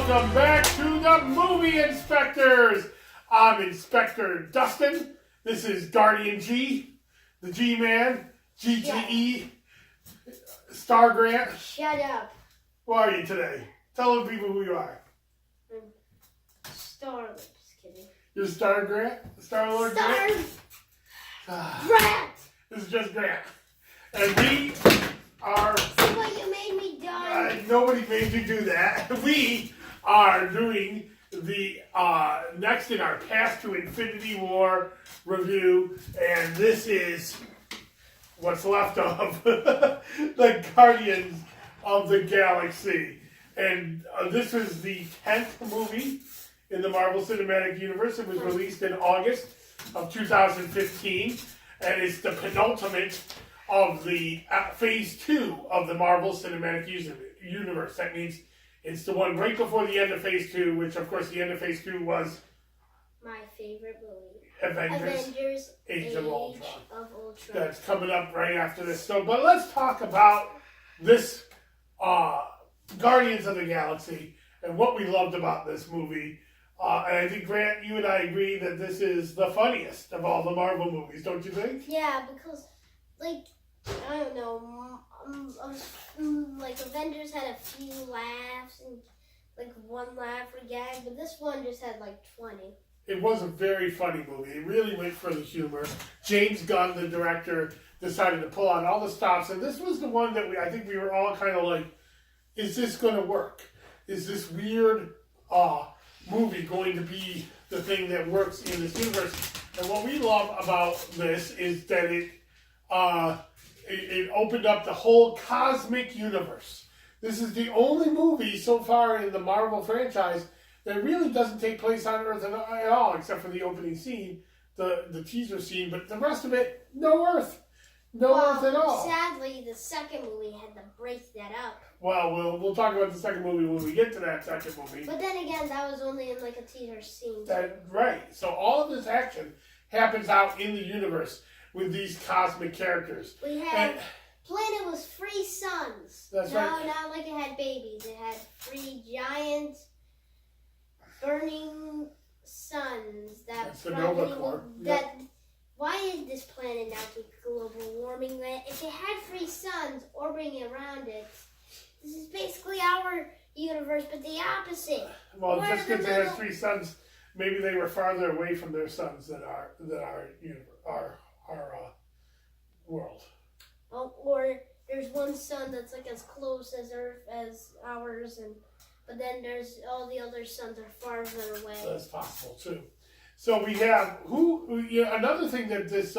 welcome back to the Movie Inspectors. I'm Inspector Dustin. This is Guardian G, the G-Man, GGE, Star Grant. Shut up. Who are you today? Tell the people who you are. Star-Lord. Just kidding. You're Star Grant? Star-Lord Grant? Grant! This is just Grant. And we are... See what you made me do? Nobody made you do that. We are doing the next in our Path to Infinity War review, and this is what's left of the Guardians of the Galaxy. And this is the 10th movie in the Marvel Cinematic Universe. It was released in August of 2015, and it's the penultimate of the Phase 2 of the Marvel Cinematic Universe. That means it's the one right before the end of Phase 2, which, of course, the end of Phase 2 was... my favorite movie. Avengers Age of Ultron. Ultron. That's coming up right after this. So, but let's talk about this Guardians of the Galaxy and what we loved about this movie. And I think, Grant, you and I agree that this is the funniest of all the Marvel movies, don't you think? Yeah, because, like, I don't know, like, Avengers had a few laughs and, like, one laugh or gag, but this one just had, like, 20. It was a very funny movie. It really went for the humor. James Gunn, the director, decided to pull out all the stops, and this was the one that I think we were all kind of like, is this going to work? Is this weird movie going to be the thing that works in this universe? And what we love about this is that it opened up the whole cosmic universe. This is the only movie so far in the Marvel franchise that really doesn't take place on Earth at all, except for the opening scene, the teaser scene. But the rest of it, no Earth. No Earth at all. Sadly, the second movie had to break that up. Well, we'll talk about the second movie when we get to that second movie. But then again, that was only in, like, a teaser scene. Right. So all of this action happens out in the universe with these cosmic characters. We had... Planet was 3 suns. That's right. Not like it had babies. It had 3 giant burning suns that That's the Nova Corps. Why is this planet now keep global warming? If it had 3 suns orbiting around it, this is basically our universe, but the opposite. Well, just because it has 3 suns, maybe they were farther away from their suns than our world. Or there's one sun that's like as close as Earth as ours, but then there's all the other suns are farther away. That's possible too. So we have another thing that this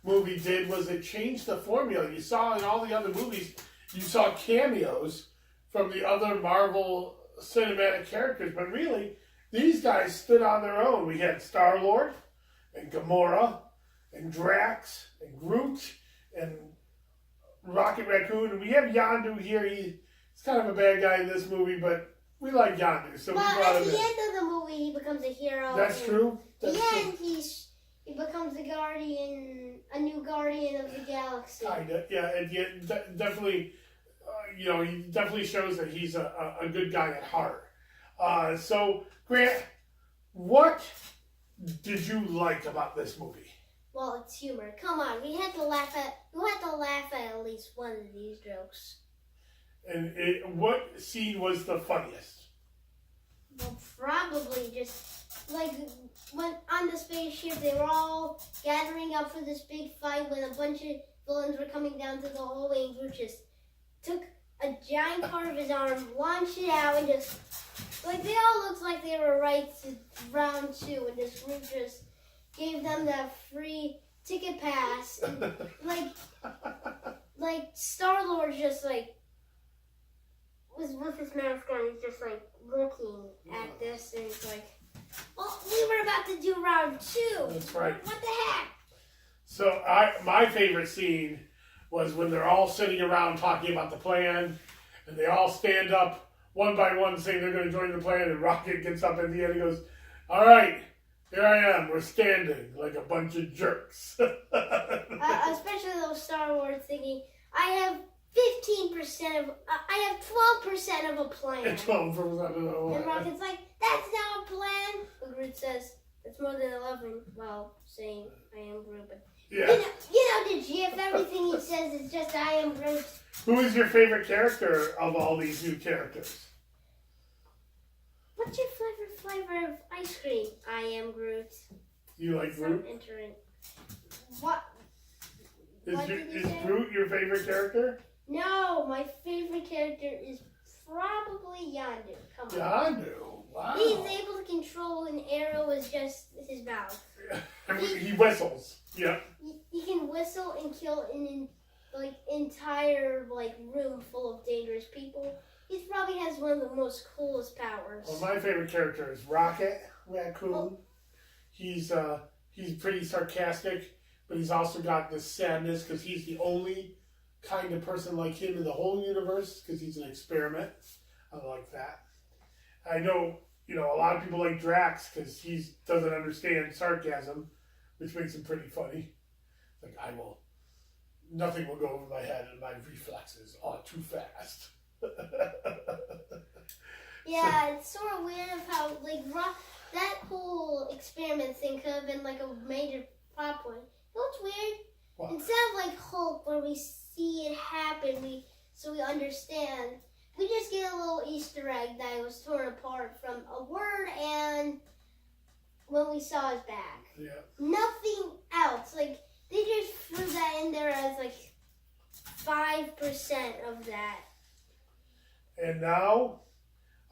movie did was it changed the formula. You saw in all the other movies, you saw cameos from the other Marvel cinematic characters, but really these guys stood on their own. We had Star-Lord and Gamora and Drax and Groot and Rocket Raccoon, and we have Yondu here. He's kind of a bad guy in this movie, but we like Yondu, so we brought him in. At the end of the movie, he becomes a hero. That's true. At the end, he becomes a new guardian of the galaxy. Kinda, yeah, and definitely, he definitely shows that he's a good guy at heart. So, Grant, what did you like about this movie? Well, it's humor. Come on, we had to laugh at least one of these jokes. And what scene was the funniest? Well, probably just like when on the spaceship, they were all gathering up for this big fight when a bunch of villains were coming down to the hallway, and Groot just took a giant part of his arm, launched it out, and just like they all looked like they were right to round 2, and this Groot just gave them that free ticket pass, and like Star-Lord just like was with his mask on, he's just like looking at this, and he's like, well, we were about to do round 2. That's right. What the heck? So my favorite scene was when they're all sitting around talking about the plan, and they all stand up one by one saying they're going to join the plan, and Rocket gets up at the end and goes, all right, here I am, we're standing like a bunch of jerks. Especially those Star Wars thinking, I have 15% of, I have 12% of a plan. 12 from And Rocket's like, that's not a plan. But Groot says, that's more than 11 while saying, I am Groot. But Yeah. you know the GIF, everything he says is just, I am Groot. Who is your favorite character of all these new characters? What's your flavor of ice cream? I am Groot. You like Groot? What? Is What did you say? Groot your favorite character? No, my favorite character is probably Yondu. Come on. Yondu. Wow. He's able to control an arrow with just his mouth. He whistles. Yeah. He can whistle and kill an entire room full of dangerous people. He probably has one of the most coolest powers. Well, my favorite character is Rocket Raccoon. Oh. He's pretty sarcastic, but he's also got this sadness because he's the only kind of person like him in the whole universe because he's an experiment. I like that. I know, a lot of people like Drax because he doesn't understand sarcasm, which makes him pretty funny. Like, nothing will go over my head and my reflexes are too fast. Yeah, it's sort of weird of how, that whole experiment thing could have been a major plot point. You know what's weird? What? Instead of Hulk, where we see it happen, so we understand, we just get a little Easter egg that was torn apart from a word and when we saw his back. Yeah. Nothing else. They just threw that in there as 5% of that. And now,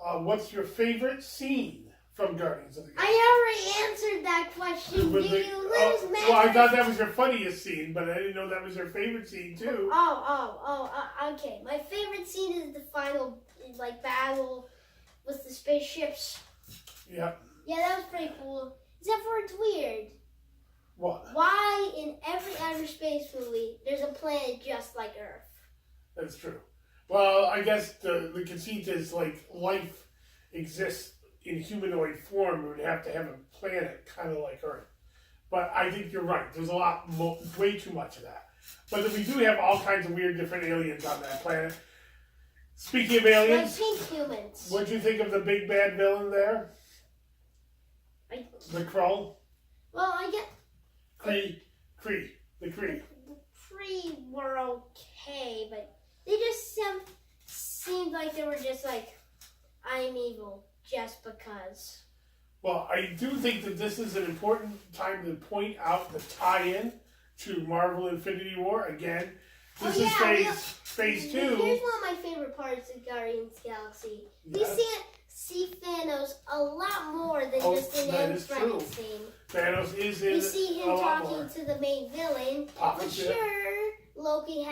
what's your favorite scene from Guardians of the Galaxy? I already answered that question. Do you lose, man? Well, I thought that was your funniest scene, but I didn't know that was your favorite scene too. Okay. My favorite scene is the final, battle with the spaceships. Yeah. Yeah, that was pretty cool. Except for it's weird. What? Why in every outer space movie there's a planet just like Earth? That's true. Well, I guess the conceit is life exists in humanoid form. We would have to have a planet kind of like Earth. But I think you're right. There's way too much of that. But we do have all kinds of weird different aliens on that planet. Speaking of aliens, pink humans. What'd you think of the big bad villain there? The Krull? Well, I get... The Kree were okay, but they just seemed like they were just I'm evil just because. Well, I do think that this is an important time to point out the tie-in to Marvel Infinity War. Again, this is phase 2. Here's one of my favorite parts of Guardians of the Galaxy. Yeah. We see Thanos a lot more than just an end credit scene. Thanos is in. We see him talking to the main villain. But sure, Loki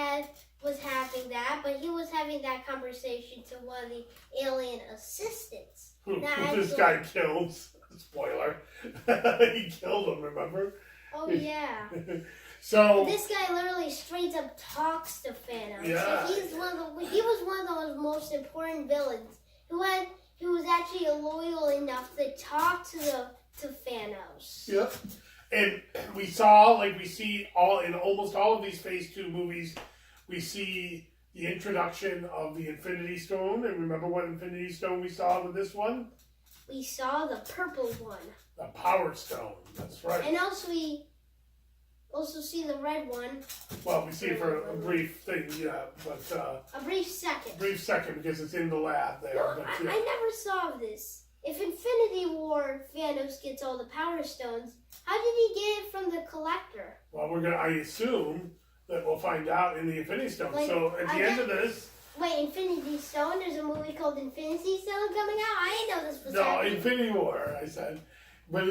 was having that, but he was having that conversation to one of the alien assistants. Who this guy kills. Spoiler. He killed him, remember? Oh, yeah. So this guy literally straight up talks to Thanos. Yeah. He was one of the most important villains who was actually loyal enough to talk to Thanos. Yep. And we see in almost all of these phase 2 movies, we see the introduction of the Infinity Stone. And remember what Infinity Stone we saw with this one? We saw the purple one. The Power Stone. That's right. And we also see the red one. Well, we see it for a brief thing, yeah, but a brief second. Brief second because it's in the lab there. No, but, I never saw this. If Infinity War Thanos gets all the Power Stones, how did he get it from the Collector? Well, I assume that we'll find out in the Infinity Stone. So at the end of this. Wait, Infinity Stone? There's a movie called Infinity Stone coming out? I didn't know this was happening. No, Infinity War, I said. But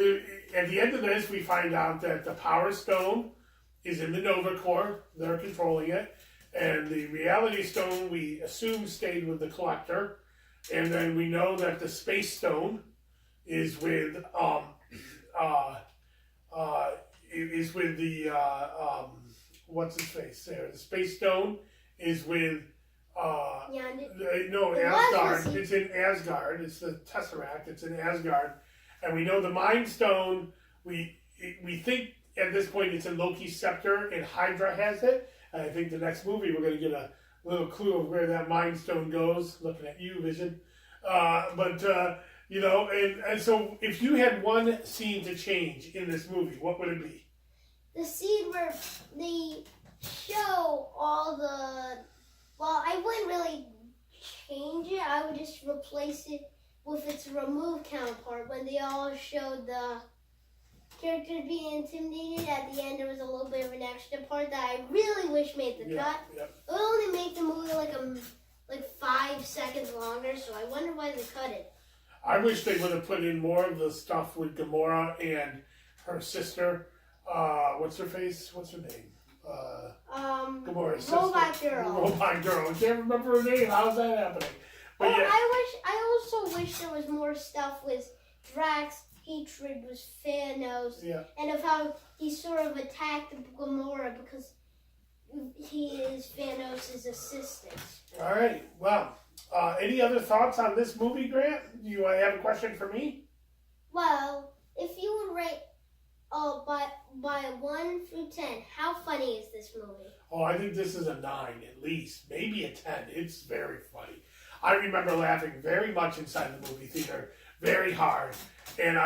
at the end of this, we find out that the Power Stone is in the Nova Corps. They're controlling it. And the Reality Stone, we assume, stayed with the Collector. And then we know that the Space Stone is with what's his face there? The Space Stone is with Asgard. It's in Asgard. It's the Tesseract. It's in Asgard. And we know the Mind Stone, we think at this point it's in Loki's scepter and Hydra has it. And I think the next movie we're going to get a little clue of where that Mind Stone goes. Looking at you, Vision. And so if you had one scene to change in this movie, what would it be? The scene where they show all the... Well, I wouldn't really change it. I would just replace it with its remove counterpart. When they all showed the characters being intimidated, at the end there was a little bit of an extra part that I really wish made the cut. Yep. It would only make the movie like 5 seconds longer, so I wonder why they cut it. I wish they would have put in more of the stuff with Gamora and her sister. What's her face? What's her name? Gamora's sister. Robot Girl. Robot Girl. I can't remember her name. How's that happening? But yeah. I also wish there was more stuff with Drax's hatred with Thanos, and of how he sort of attacked Gamora because he is Thanos' assistant. All right. Well, any other thoughts on this movie, Grant? Do you have a question for me? Well, if you would rate by 1 through 10, how funny is this movie? Oh, I think this is a 9 at least, maybe a 10. It's very funny. I remember laughing very much inside the movie theater, very hard. And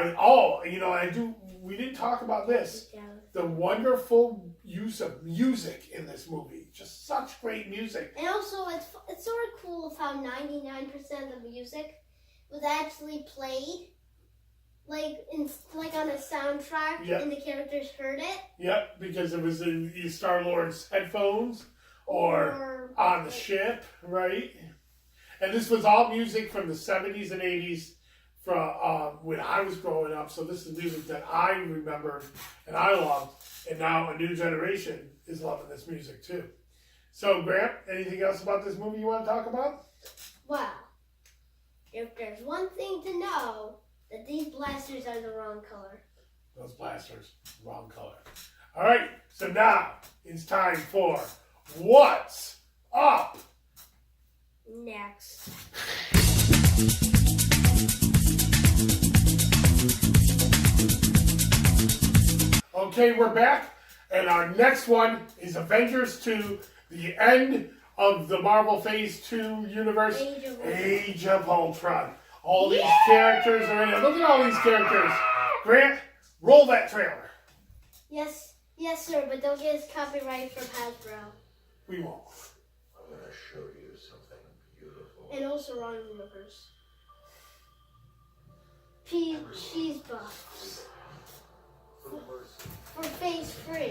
we didn't talk about this. The wonderful use of music in this movie. Just such great music. And also, it's sort of cool of how 99% of the music was actually played, like on a soundtrack, and the characters heard it. Yep, because it was in Star-Lord's headphones or on the ship, right? And this was all music from the 70s and 80s from when I was growing up. So this is music that I remember and I loved. And now a new generation is loving this music too. So, Grant, anything else about this movie you want to talk about? Well, if there's one thing to know, that these blasters are the wrong color. Those blasters, wrong color. All right, so now it's time for What's Up Next. Okay, we're back, and our next one is Avengers 2, the end of the Marvel Phase 2 universe, Age of Ultron. All these characters are in it. Look at all these characters. Grant, roll that trailer. Yes, sir, but don't get us copyright from Hasbro. We won't. I'm going to show you something beautiful. And also Ron Universe. Cheese buffs. For Phase 3. You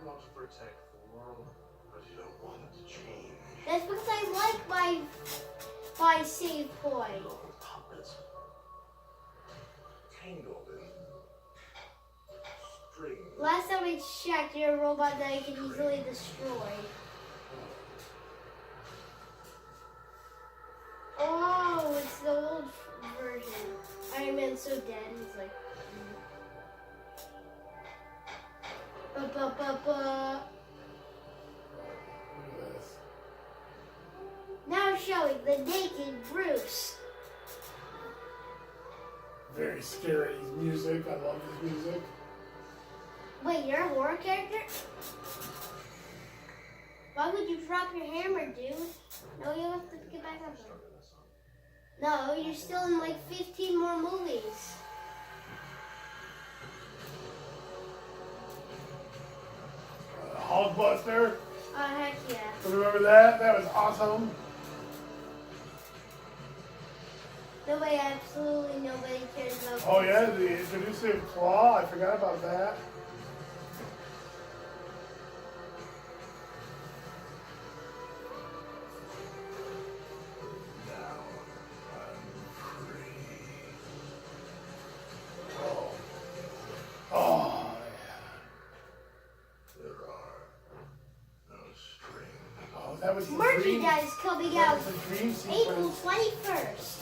want to protect the world, but you don't want it to change. That's because I like my save point. Puppets tangled in string. Last time I checked, you're a robot that I can easily destroy. Oh, it's the old version. Iron Man's so dead, he's like... Now showing the naked Bruce. Very scary music. I love this music. Wait, you're a horror character? Why would you drop your hammer, dude? No, you have to get back up there. No, you're still in like 15 more movies. Hulkbuster. Oh, heck yeah. Remember that? That was awesome. Nobody cares about. Oh yeah, the introducing claw. I forgot about that. Merchandise coming out April 21st.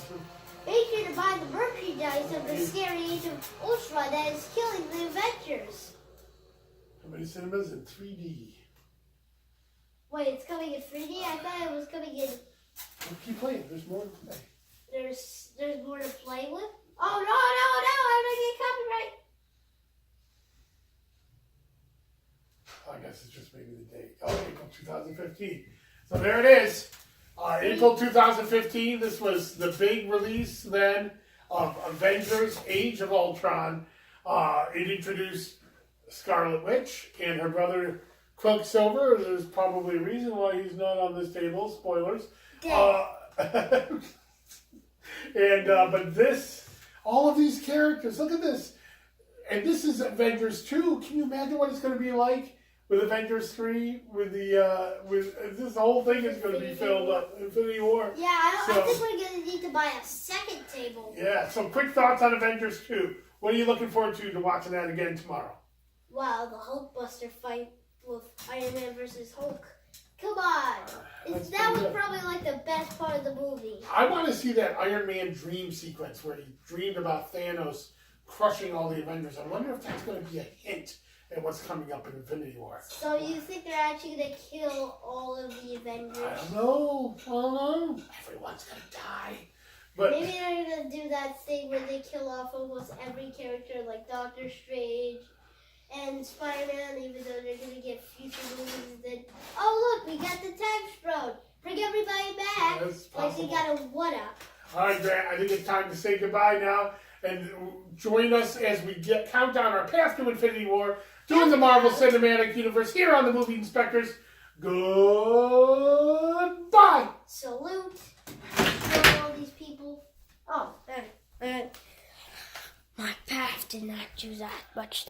Make sure to buy the merchandise of the scary Age of Ultron that is killing the Avengers. How many cinemas in 3D? Wait, it's coming in 3D? I thought it was coming in... Keep playing. There's more to play. There's more to play with? Oh, no! I'm going to get copyright. I guess it's just maybe the date. Oh, April 2015. So there it is. April 2015. This was the big release then of Avengers Age of Ultron. It introduced Scarlet Witch and her brother Quicksilver. There's probably a reason why he's not on this table. Spoilers. But this, all of these characters, look at this. And this is Avengers 2. Can you imagine what it's going to be like with Avengers 3? With this whole thing is going to be filled up. Infinity War. Yeah, I think we're going to need to buy a second table. Yeah, so quick thoughts on Avengers 2. What are you looking forward to watching that again tomorrow? Wow, the Hulkbuster fight with Iron Man versus Hulk. Come on. That was probably like the best part of the movie. I want to see that Iron Man dream sequence where he dreamed about Thanos crushing all the Avengers. I wonder if that's going to be a hint at what's coming up in Infinity War. So you think they're actually going to kill all of the Avengers? I don't know. Everyone's going to die. But maybe they're going to do that thing where they kill off almost every character like Doctor Strange and Spider-Man, even though they're going to get future movies. Then, oh look, we got the time sprout. Bring everybody back. Like we got a what-up. All right, Grant, I think it's time to say goodbye now. And join us as we count down our path to Infinity War, doing the Marvel Cinematic Universe here on the Movie Inspectors. Goodbye. Salute to all these people. Oh, my path did not do that much.